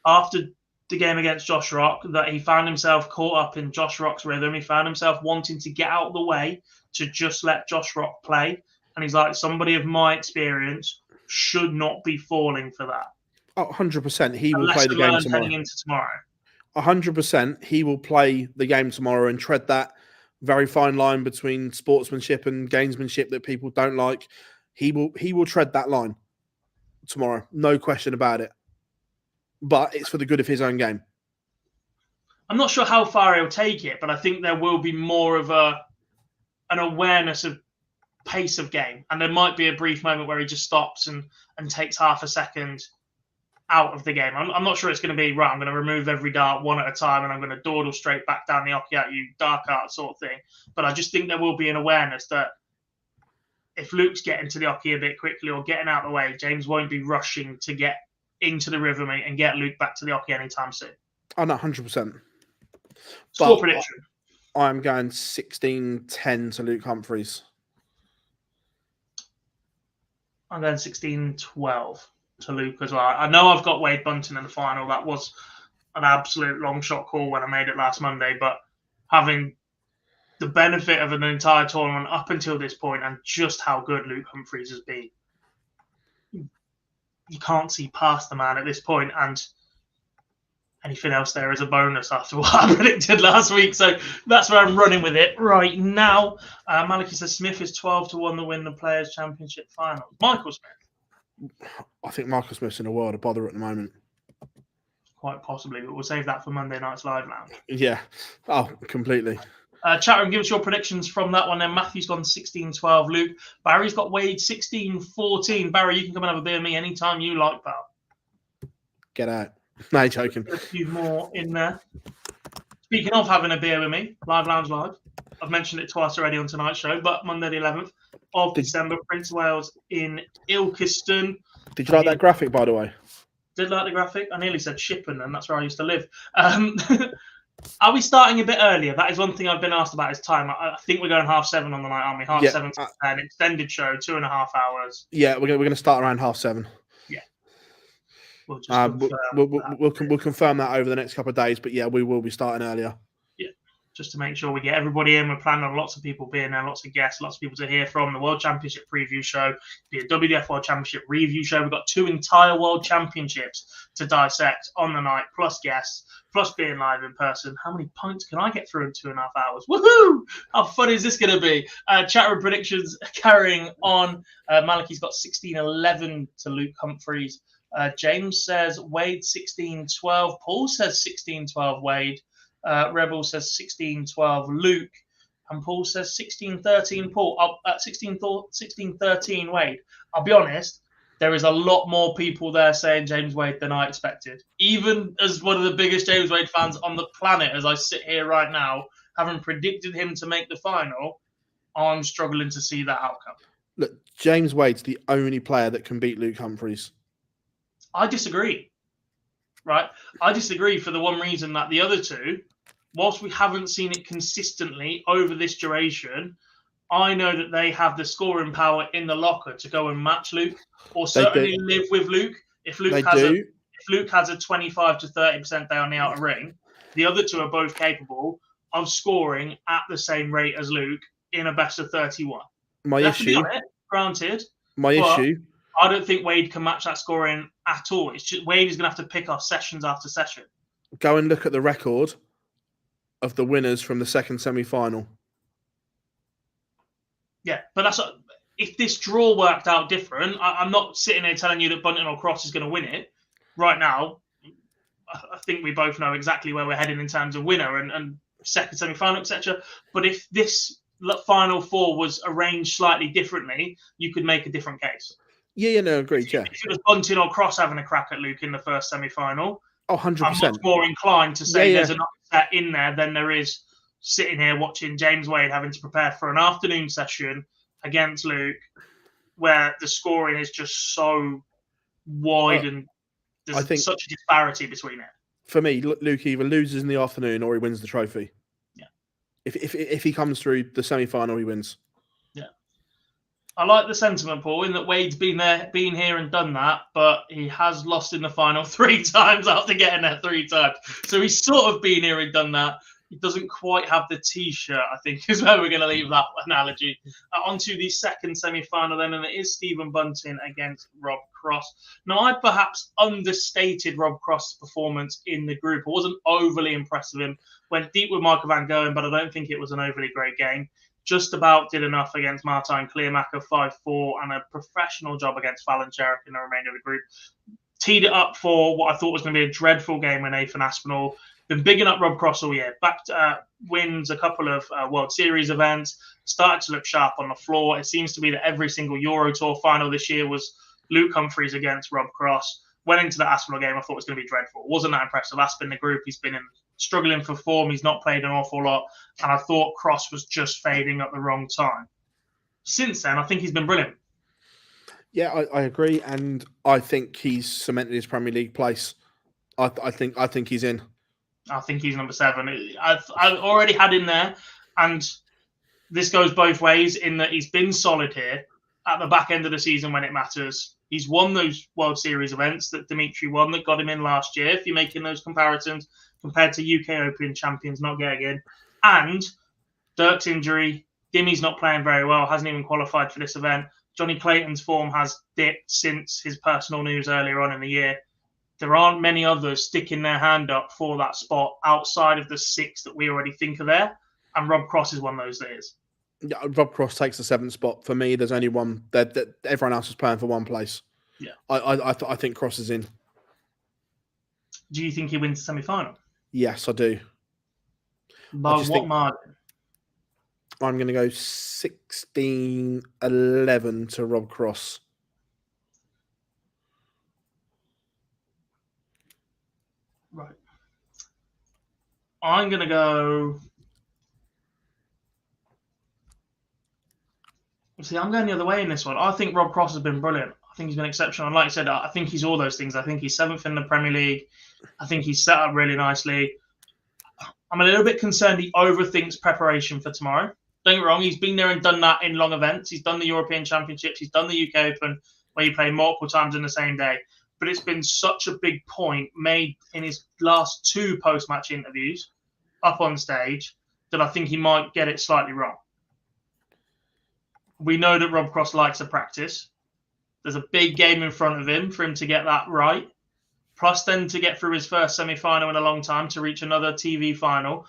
after the game against Josh Rock that he found himself caught up in Josh Rock's rhythm. He found himself wanting to get out of the way to just let Josh Rock play. And he's like, somebody of my experience should not be falling for that. Oh, 100%. He will play the game tomorrow. Heading into tomorrow. 100%. He will play the game tomorrow and tread that very fine line between sportsmanship and gamesmanship that people don't like. He will tread that line tomorrow. No question about it. But it's for the good of his own game. I'm not sure how far he'll take it, but I think there will be more of an awareness of pace of game. And there might be a brief moment where he just stops and takes half a second out of the game. I'm not sure it's going to be, right, I'm going to remove every dart one at a time and I'm going to dawdle straight back down the oche at you, dark art sort of thing. But I just think there will be an awareness that if Luke's getting to the oche a bit quickly or getting out of the way, James won't be rushing to get into the rhythm and get Luke back to the oche anytime soon. Oh, no, 100%. Score prediction. I'm going 16-10 to Luke Humphries. I'm going 16-12 to Luke as well. I know I've got Wade Bunting in the final. That was an absolute long shot call when I made it last Monday, but having the benefit of an entire tournament up until this point and just how good Luke Humphries has been, you can't see past the man at this point, and anything else there is a bonus after what I predicted last week. So that's where I'm running with it right now. Maliki says Smith is 12-1 to win the Players' Championship final. Michael Smith. I think Michael Smith's in a world of bother at the moment. Quite possibly, but we'll save that for Monday night's live lounge. Yeah. Oh, completely. Chat room, give us your predictions from that one. Then Matthew's gone 16-12. Luke. Barry's got Wade 16-14. Barry, you can come and have a beer with me anytime you like, pal. Get out. No, joking. A few more in there. Speaking of having a beer with me, Live Lounge Live. I've mentioned it twice already on tonight's show, but Monday the 11th of December, Prince of Wales in Ilkeston. Did you like that graphic, by the way? Did like the graphic? I nearly said Shippen, and that's where I used to live. Are we starting a bit earlier? That is one thing I've been asked about is time. I think we're going 7:30 on the night, aren't we? 7:30 to 10, extended show, 2.5 hours. Yeah, we're going to start around 7:30. Yeah. We'll confirm that over the next couple of days, but yeah, we will be starting earlier. Yeah, just to make sure we get everybody in. We're planning on lots of people being there, lots of guests, lots of people to hear from. The World Championship preview show, the WDF World Championship review show. We've got 2 entire World Championships to dissect on the night, plus guests, plus being live in person. How many pints can I get through in 2.5 hours? Woohoo! How fun is this going to be? Chat room predictions carrying on. Maliki's got 16-11 to Luke Humphries. James says Wade 16-12. Paul says 16-12 Wade. Rebel says 16-12 Luke. And Paul says 16-13 Paul. 16-13 Wade. I'll be honest, there is a lot more people there saying James Wade than I expected. Even as one of the biggest James Wade fans on the planet, as I sit here right now, having predicted him to make the final, I'm struggling to see that outcome. Look, James Wade's the only player that can beat Luke Humphries. I disagree, right? I disagree for the one reason that the other two, whilst we haven't seen it consistently over this duration, I know that they have the scoring power in the locker to go and match Luke, or certainly live with Luke. If Luke has a 25 to 30% day on the outer ring, the other two are both capable of scoring at the same rate as Luke in a best of 31. My They have to be issue, on it, granted. my but issue, I don't think Wade can match that scoring at all. It's just Wade is going to have to pick off sessions after session. go and look at the record of the winners from the second semi-final. Yeah, but that's if this draw worked out different. I'm not sitting here telling you that Bunting or Cross is going to win it right now. I think we both know exactly where we're heading in terms of winner and second semi-final, etc. But if this final four was arranged slightly differently, you could make a different case. Yeah, no, agreed. Yeah, if it was Bunting or Cross having a crack at Luke in the first semi-final, 100%. I'm much more inclined to say Yeah. there's an upset in there than there is sitting here watching James Wade having to prepare for an afternoon session against Luke, where the scoring is just so wide and there's such a disparity between it. For me, Luke either loses in the afternoon or he wins the trophy. Yeah. If he comes through the semi-final, he wins. Yeah. I like the sentiment, Paul, in that Wade's been here and done that, but he has lost in the final 3 times after getting there 3 times. So he's sort of been here and done that. He doesn't quite have the T-shirt, I think, is where we're going to leave that analogy. On to the second semi-final then, and it is Stephen Bunting against Rob Cross. Now, I perhaps understated Rob Cross's performance in the group. I wasn't overly impressed with him. Went deep with Michael Van Gogh, but I don't think it was an overly great game. Just about did enough against Martijn Kleermaker 5-4 and a professional job against Fallon Sherrick in the remainder of the group. Teed it up for what I thought was going to be a dreadful game with Nathan Aspinall. Been bigging up Rob Cross all year. Back to, wins a couple of World Series events. Started to look sharp on the floor. It seems to be that every single Euro Tour final this year was Luke Humphries against Rob Cross. Went into the Aspinall game. I thought it was going to be dreadful. Wasn't that impressive. Aspin in the group. He's been struggling for form. He's not played an awful lot. And I thought Cross was just fading at the wrong time. Since then, I think he's been brilliant. Yeah, I agree. And I think he's cemented his Premier League place. I think he's in. I think he's number 7. I've already had him there, and this goes both ways in that he's been solid here at the back end of the season when it matters. He's won those World Series events that Dimitri won that got him in last year, if you're making those comparisons, compared to UK Open champions not getting in. And Dirk's injury, Dimmy's not playing very well, hasn't even qualified for this event. Johnny Clayton's form has dipped since his personal news earlier on in the year. There aren't many others sticking their hand up for that spot outside of the 6 that we already think are there. And Rob Cross is one of those that is. Yeah, Rob Cross takes the 7th spot. For me, there's only one. That everyone else is playing for one place. Yeah. I think Cross is in. Do you think he wins the semi-final? Yes, I do. By what margin? I'm going to go 16-11 to Rob Cross. Right. I'm going to go... See, I'm going the other way in this one. I think Rob Cross has been brilliant. I think he's been exceptional. And like I said, I think he's all those things. I think he's 7th in the Premier League. I think he's set up really nicely. I'm a little bit concerned he overthinks preparation for tomorrow. Don't get me wrong, he's been there and done that in long events. He's done the European Championships. He's done the UK Open, where you play multiple times in the same day. But it's been such a big point made in his last 2 post-match interviews up on stage that I think he might get it slightly wrong. We know that Rob Cross likes to practice. There's a big game in front of him for him to get that right. Plus then to get through his first semi-final in a long time to reach another TV final.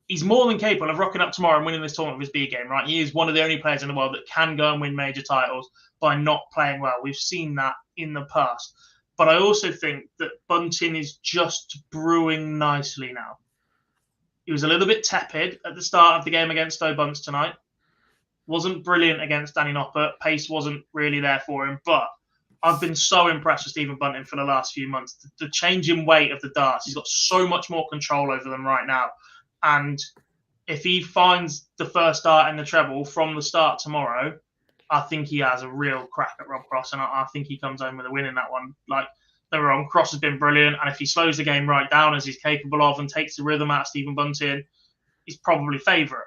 He's more than capable of rocking up tomorrow and winning this tournament with his B game, right? He is one of the only players in the world that can go and win major titles by not playing well. We've seen that in the past. But I also think that Bunting is just brewing nicely now. He was a little bit tepid at the start of the game against Stowe Bunce tonight. Wasn't brilliant against Danny Noppert. Pace wasn't really there for him. But I've been so impressed with Stephen Bunting for the last few months. The change in weight of the darts, he's got so much more control over them right now. And if he finds the first dart in the treble from the start tomorrow, I think he has a real crack at Rob Cross. And I think he comes home with a win in that one. Like, don't get me wrong, Cross has been brilliant. And if he slows the game right down as he's capable of and takes the rhythm out of Stephen Bunting, he's probably favourite.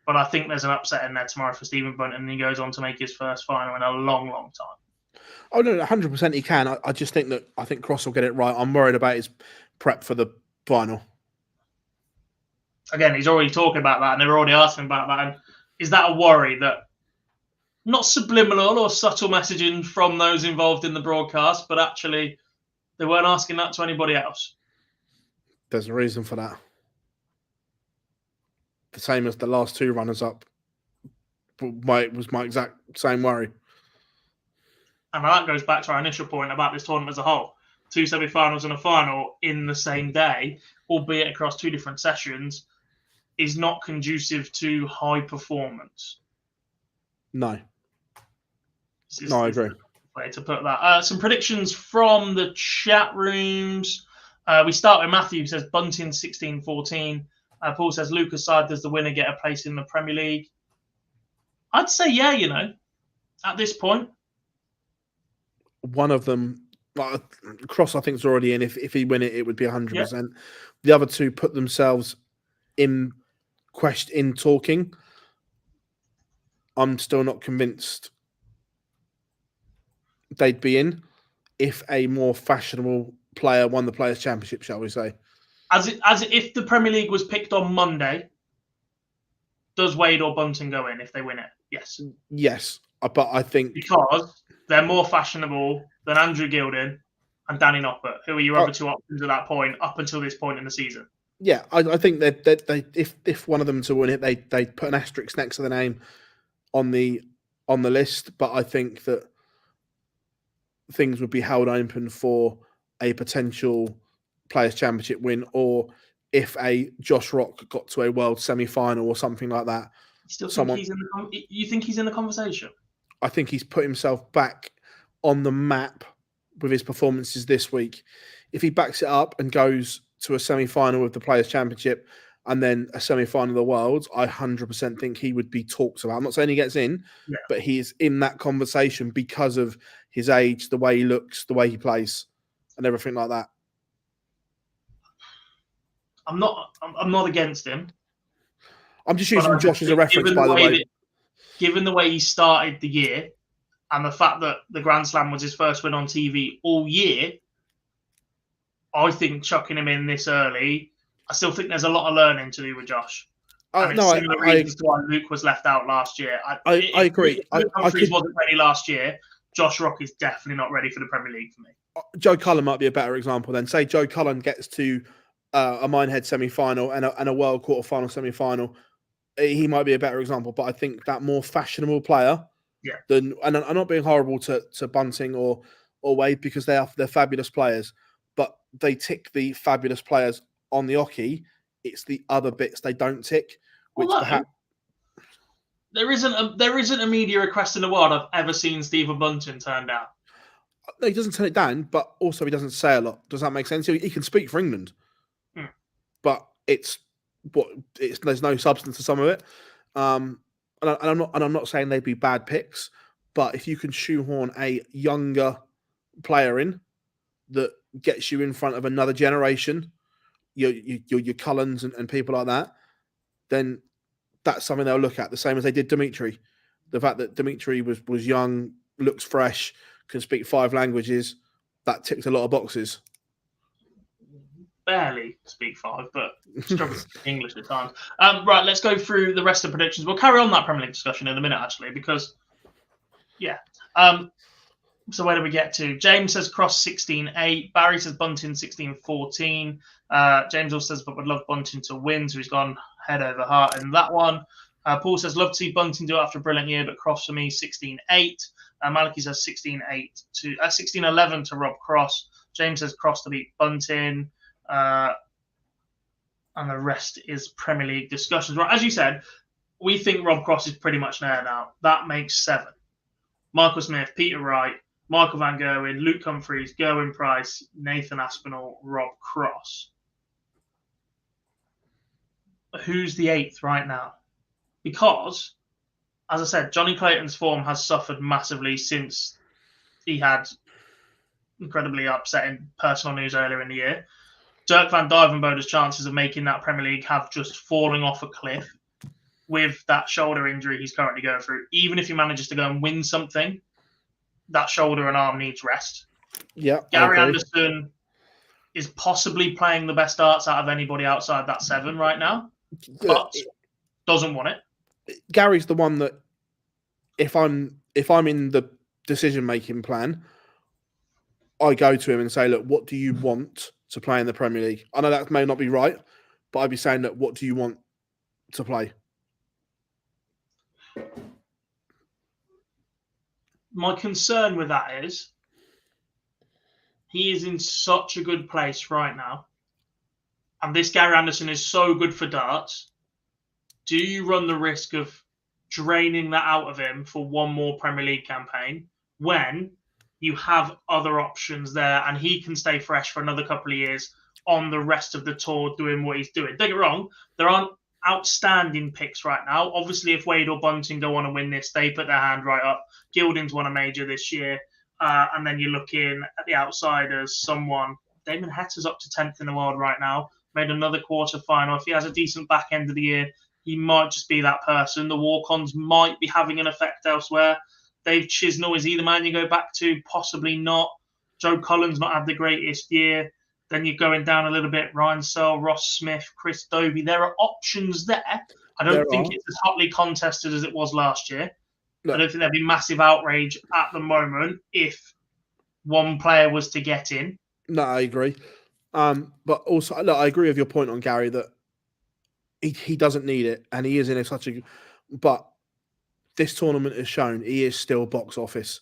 But I think there's an upset in there tomorrow for Stephen Bunting, and he goes on to make his first final in a long, long time. Oh, no, 100% he can. I just think Cross will get it right. I'm worried about his prep for the final. Again, he's already talking about that, and they're already asking about that. And is that a worry that not subliminal or subtle messaging from those involved in the broadcast, but actually they weren't asking that to anybody else. There's a reason for that. The same as the last two runners-up was my exact same worry. And that goes back to our initial point about this tournament as a whole. 2 semi-finals and a final in the same day, albeit across 2 different sessions, is not conducive to high performance. No. I agree. Way to put that. Some predictions from the chat rooms. We start with Matthew, who says Bunting 16-14. Paul says Lucas side, does the winner get a place in the Premier League? I'd say yeah, at this point. One of them, Cross, I think, is already in. If he win it, it would be 100%. Yep. The other two put themselves in talking. I'm still not convinced they'd be in if a more fashionable player won the Players' Championship, shall we say? As if the Premier League was picked on Monday, does Wade or Bunting go in if they win it? Yes. Yes, but I think because they're more fashionable than Andrew Gilding and Danny Noppert, who are your other 2 options at that point up until this point in the season. Yeah, I think that they if one of them to win it, they put an asterisk next to the name on the list. But I think that things would be held open for a potential Players' Championship win, or if a Josh Rock got to a World semi-final or something like that. You think he's in the conversation? I think he's put himself back on the map with his performances this week. If he backs it up and goes to a semi-final with the Players' Championship and then a semi-final of the Worlds, I 100% think he would be talked about. I'm not saying he gets in, but he is in that conversation because of his age, the way he looks, the way he plays, and everything like that. I'm not against him. I'm just using Josh as a reference, by the way. Given the way he started the year and the fact that the Grand Slam was his first win on TV all year, I think chucking him in this early, I still think there's a lot of learning to do with Josh. I reasons to why Luke was left out last year. I agree. Humphries wasn't ready last year. Josh Rock is definitely not ready for the Premier League for me. Joe Cullen might be a better example then. Say Joe Cullen gets to a Minehead semi-final and a World quarter-final semi-final. He might be a better example, but I think that more fashionable player than, and I'm not being horrible to Bunting or Wade because they're fabulous players, but they tick the fabulous players on the hockey. It's the other bits they don't tick, which perhaps there isn't a media request in the world I've ever seen Stephen Bunting turn down. No, he doesn't turn it down, but also he doesn't say a lot. Does that make sense? He can speak for England, but there's no substance to some of it. And I'm not saying they'd be bad picks, but if you can shoehorn a younger player in that gets you in front of another generation, your Cullens and people like that, then that's something they'll look at. The same as they did Dimitri. The fact that Dimitri was young, looks fresh, can speak 5 languages, that ticks a lot of boxes. Barely speak 5, but struggle to speak English at times. Right, let's go through the rest of the predictions. We'll carry on that Premier League discussion in a minute, actually, because, so where do we get to? James says Cross 16-8. Barry says Bunting 16-14. James also says, but would love Bunting to win, so he's gone head over heart in that one. Paul says, love to see Bunting do it after a brilliant year, but Cross for me 16-8. Maliki says 16-11 to Rob Cross. James says Cross to beat Bunting. And the rest is Premier League discussions. Right, as you said, we think Rob Cross is pretty much there now. That makes 7. Michael Smith, Peter Wright, Michael Van Gerwen, Luke Humphries, Gerwin Price, Nathan Aspinall, Rob Cross. Who's the 8th right now? Because, as I said, Johnny Clayton's form has suffered massively since he had incredibly upsetting personal news earlier in the year. Dirk van Dijvenbode's chances of making that Premier League have just fallen off a cliff with that shoulder injury he's currently going through. Even if he manages to go and win something, that shoulder and arm needs rest. Yeah, Gary Anderson is possibly playing the best darts out of anybody outside that 7 right now, but doesn't want it. Gary's the one that if I'm in the decision-making plan, I go to him and say, look, what do you want to play in the Premier League? I know that may not be right, but I'd be saying, look, what do you want to play? My concern with that is he is in such a good place right now. And this Gary Anderson is so good for darts. Do you run the risk of draining that out of him for one more Premier League campaign when you have other options there and he can stay fresh for another couple of years on the rest of the tour doing what he's doing? Don't get me wrong, there aren't outstanding picks right now. Obviously, if Wade or Bunting go on and win this, they put their hand right up. Gilding's won a major this year. And then you're looking at the outsiders, Damon Hetter's up to 10th in the world right now, made another quarter final. If he has a decent back end of the year, he might just be that person. The walk-ons might be having an effect elsewhere. Dave Chisnall, is he the man you go back to? Possibly not. Joe Collins not had the greatest year. Then you're going down a little bit. Ryan Searle, Ross Smith, Chris Dobie. There are options there. I don't think it's as hotly contested as it was last year. No. I don't think there'd be massive outrage at the moment if one player was to get in. No, I agree. But also, look, I agree with your point on Gary that he doesn't need it, and he is in such a. But this tournament has shown he is still box office,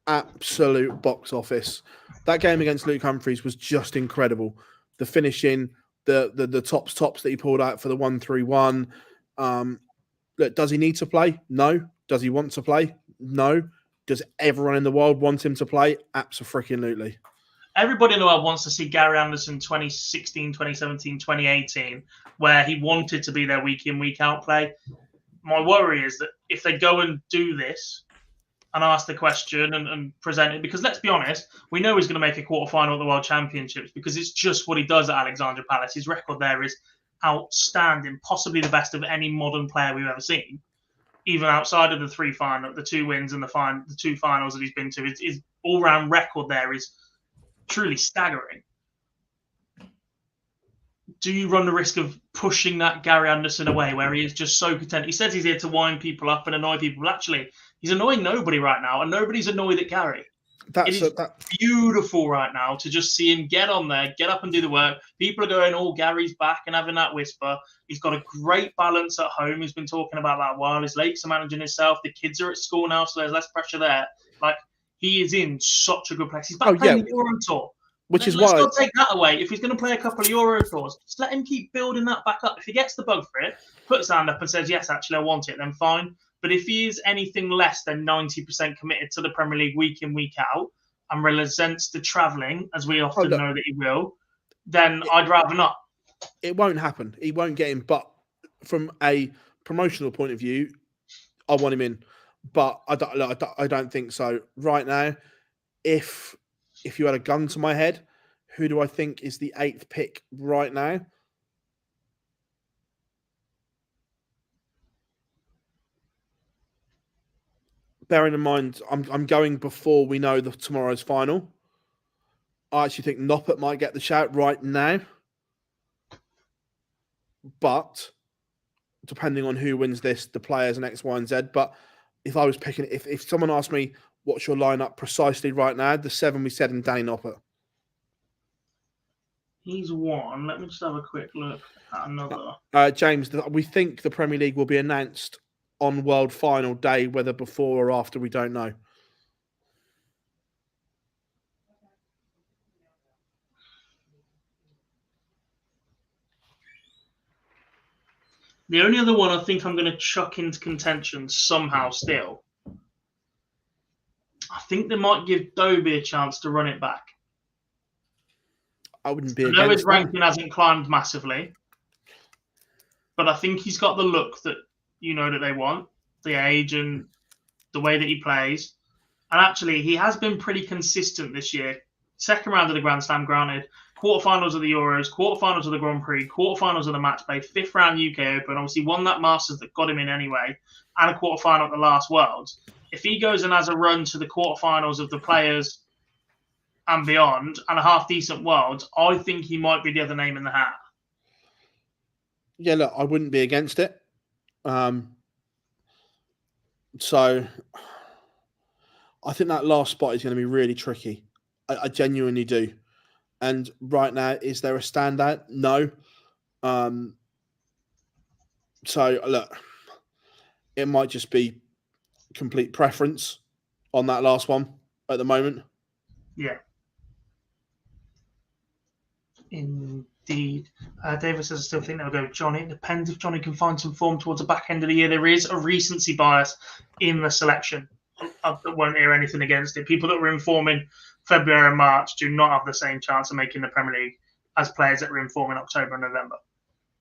absolute box office. That game against Luke Humphries was just incredible. The finishing, the tops that he pulled out for the 1-3-1. Look, does he need to play? No. Does he want to play? No. Does everyone in the world want him to play? Abso-freaking-lutely. Everybody in the world wants to see Gary Anderson 2016, 2017, 2018, where he wanted to be their week in, week out play. My worry is that if they go and do this and ask the question and present it, because let's be honest, we know he's going to make a quarterfinal at the World Championships because it's just what he does at Alexandra Palace. His record there is outstanding, possibly the best of any modern player we've ever seen. Even outside of the 2 wins and the 2 finals that he's been to, his all-round record there is truly staggering. Do you run the risk of pushing that Gary Anderson away where he is just so content? He says he's here to wind people up and annoy people. But actually, he's annoying nobody right now, and nobody's annoyed at Gary. It is beautiful right now to just see him get on there, get up and do the work. People are going, oh, Gary's back and having that whisper. He's got a great balance at home. He's been talking about that a while. His Lakes are managing himself. The kids are at school now, so there's less pressure there. Like, he is in such a good place. He's back playing the Euro Tour. Let's not take that away. If he's going to play a couple of Euro Tours, just let him keep building that back up. If he gets the bug for it, put his hand up and says, yes, actually, I want it, then fine. But if he is anything less than 90% committed to the Premier League week in, week out, and resents the travelling, as we often know that he will, then I'd rather not. It won't happen. He won't get him. But from a promotional point of view, I want him in. But I don't think so. Right now, if you had a gun to my head, who do I think is the 8th pick right now? Bearing in mind, I'm going before we know tomorrow's final. I actually think Noppert might get the shout right now. But depending on who wins this, the players and X, Y, and Z. But if I was picking, if someone asked me what's your lineup precisely right now, the 7 we said in Danny Noppert. He's one. Let me just have a quick look at another. James, we think the Premier League will be announced on World Final Day, whether before or after, we don't know. The only other one I think I'm going to chuck into contention somehow still, I think they might give Dobie a chance to run it back. I wouldn't be against that. I know his ranking hasn't climbed massively, but I think he's got the look that that they want, the age and the way that he plays. And actually, he has been pretty consistent this year. Second round of the Grand Slam, granted. Quarterfinals of the Euros, quarterfinals of the Grand Prix, quarterfinals of the Match Play, 5th round UK Open. Obviously, won that Masters that got him in anyway, and a quarterfinal at the last Worlds. If he goes and has a run to the quarterfinals of the Players and beyond, and a half-decent Worlds, I think he might be the other name in the hat. Yeah, look, I wouldn't be against it. So I think that last spot is going to be really tricky. I genuinely do. And right now, is there a standout? No. So look, it might just be complete preference on that last one at the moment. Yeah. Indeed. David says, I still think they'll go Johnny. It depends if Johnny can find some form towards the back end of the year. There is a recency bias in the selection. I won't hear anything against it. People that were in form in February and March do not have the same chance of making the Premier League as players that were in form in October and November.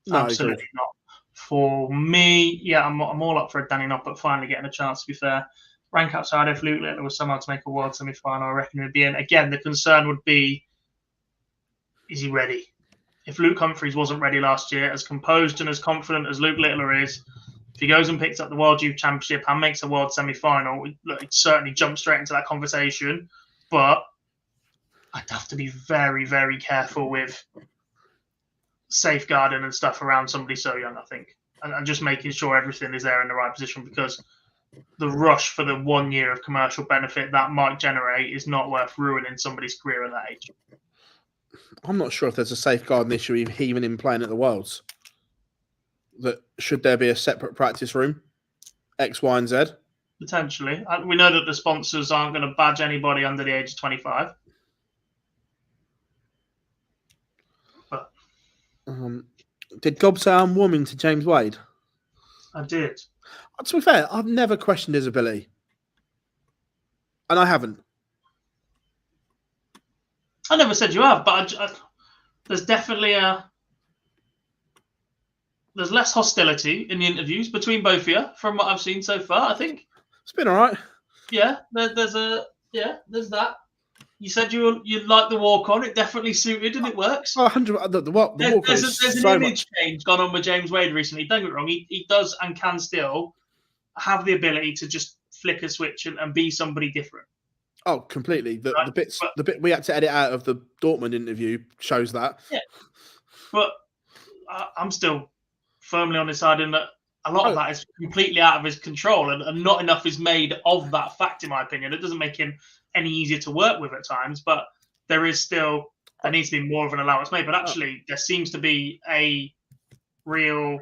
No, absolutely not. For me, yeah, I'm all up for a Danny Noppert finally getting a chance, to be fair. Rank outside if Luke Littler was somehow to make a world semi-final, I reckon he'd be in. Again, the concern would be, is he ready? If Luke Humphries wasn't ready last year, as composed and as confident as Luke Littler is, if he goes and picks up the World Youth Championship and makes a world semi-final, he'd certainly jump straight into that conversation. But I'd have to be very, very careful with safeguarding and stuff around somebody so young, I think. And just making sure everything is there in the right position, because the rush for the 1 year of commercial benefit that might generate is not worth ruining somebody's career at that age. I'm not sure if there's a safeguarding issue even in playing at the Worlds. That should there be a separate practice room, X, Y, and Z? Potentially. We know that the sponsors aren't going to badge anybody under the age of 25. But did Gob say I'm warming to James Wade? I did. To be fair, I've never questioned his ability. And I haven't. I never said you have, but there's definitely there's less hostility in the interviews between both of you from what I've seen so far, I think. It's been all right. Yeah, there's that. You said you like the walk on. It definitely suited and it works. Oh, 100. The walk on There's an image change gone on with James Wade recently. Don't get me wrong. He does and can still have the ability to just flick a switch and be somebody different. Oh, completely. The bit we had to edit out of the Dortmund interview shows that. Yeah, but I'm still firmly on his side in that a lot of that is completely out of his control, and not enough is made of that fact, in my opinion. It doesn't make him any easier to work with at times, but there needs to be more of an allowance made. But actually, there seems to be a real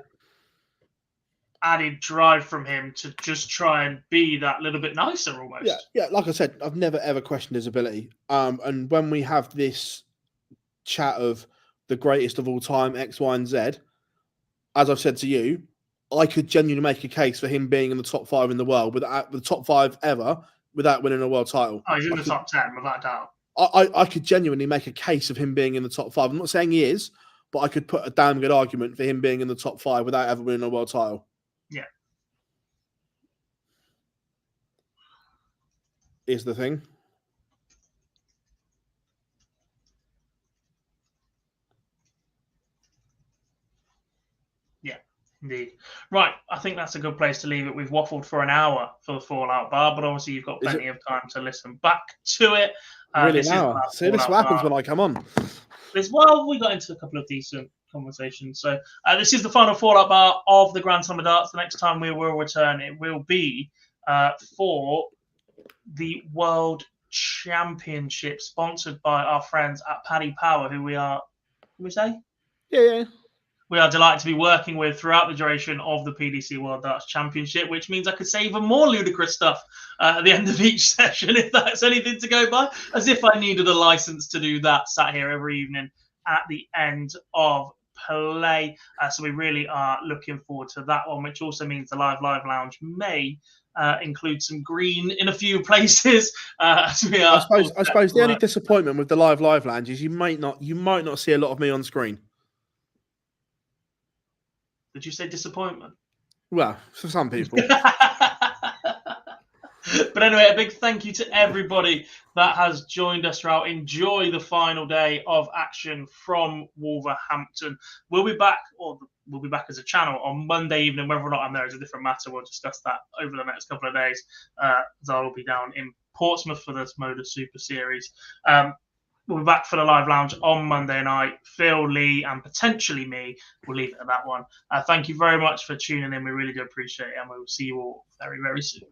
added drive from him to just try and be that little bit nicer almost. Yeah. Like I said, I've never ever questioned his ability. And when we have this chat of the greatest of all time, X, Y, and Z, as I've said to you, I could genuinely make a case for him being in the top 5 in the world, without the top 5 ever, without winning a world title. Oh, he's in the top 10, without doubt. I could genuinely make a case of him being in the top 5. I'm not saying he is, but I could put a damn good argument for him being in the top 5 without ever winning a world title. Yeah. Is the thing. Yeah, indeed. Right, I think that's a good place to leave it. We've waffled for an hour for the Fallout Bar, but obviously you've got plenty of time to listen back to it. Really an hour. See, this is what happens when I come on. Well, we got into a couple of decent conversations. So this is the final Fallout Bar of the Grand Slam of Darts. The next time we will return, it will be for the World Championship, sponsored by our friends at Paddy Power, who we are, can we say? Yeah. We are delighted to be working with throughout the duration of the PDC World Darts Championship, which means I could say even more ludicrous stuff at the end of each session, if that's anything to go by, as if I needed a license to do that, sat here every evening at the end of play. So we really are looking forward to that one, which also means the Live Lounge may include some green in a few places. I suppose the only disappointment with the Live Lounge is you might not see a lot of me on screen. Did you say disappointment? Well, for some people. But anyway, a big thank you to everybody that has joined us throughout. Enjoy the final day of action from Wolverhampton. We'll be back as a channel on Monday evening. Whether or not I'm there is a different matter. We'll discuss that over the next couple of days. As I will be down in Portsmouth for this Moda Super Series. We'll be back for the Live Lounge on Monday night. Phil, Lee, and potentially me. We'll leave it at that one. Thank you very much for tuning in. We really do appreciate it, and we will see you all very, very soon.